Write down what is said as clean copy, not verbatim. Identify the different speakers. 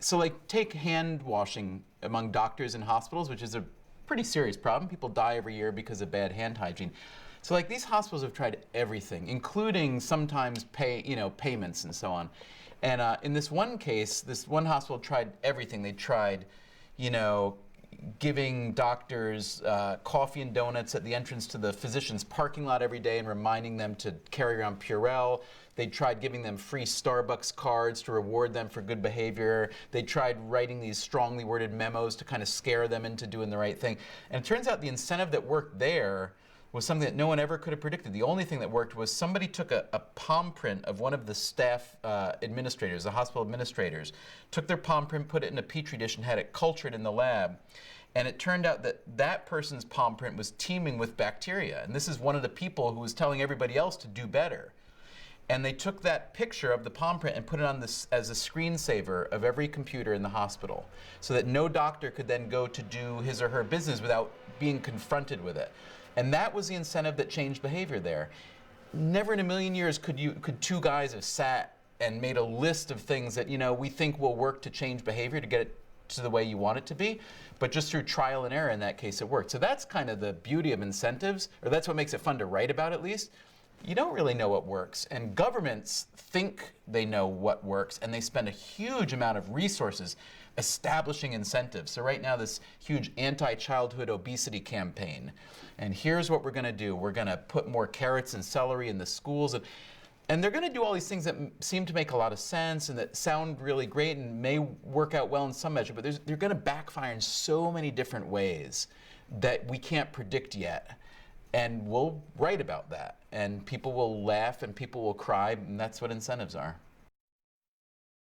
Speaker 1: So like take hand washing among doctors in hospitals, which is a pretty serious problem. People die every year because of bad hand hygiene. So like these hospitals have tried everything, including sometimes payments and so on. And in this one case, this one hospital tried everything. They tried, you know, giving doctors coffee and donuts at the entrance to the physician's parking lot every day and reminding them to carry around Purell. They tried giving them free Starbucks cards to reward them for good behavior. They tried writing these strongly worded memos to kind of scare them into doing the right thing. And it turns out the incentive that worked there was something that no one ever could have predicted. The only thing that worked was somebody took a palm print of one of the staff administrators, the hospital administrators, took their palm print, put it in a petri dish, and had it cultured in the lab. And it turned out that that person's palm print was teeming with bacteria. And this is one of the people who was telling everybody else to do better. And they took that picture of the palm print and put it on this as a screensaver of every computer in the hospital, so that no doctor could then go to do his or her business without being confronted with it. And that was the incentive that changed behavior there. Never in a million years could two guys have sat and made a list of things that, you know, we think will work to change behavior to get it to the way you want it to be, but just through trial and error in that case it worked. So that's kind of the beauty of incentives, or that's what makes it fun to write about at least. You don't really know what works, and governments think they know what works, and they spend a huge amount of resources establishing incentives. So right now, this huge anti-childhood obesity campaign, and here's what we're going to do. We're going to put more carrots and celery in the schools, and they're going to do all these things that seem to make a lot of sense and that sound really great and may work out well in some measure, but they're going to backfire in so many different ways that we can't predict yet. And we'll write about that, and people will laugh and people will cry, and that's what incentives are.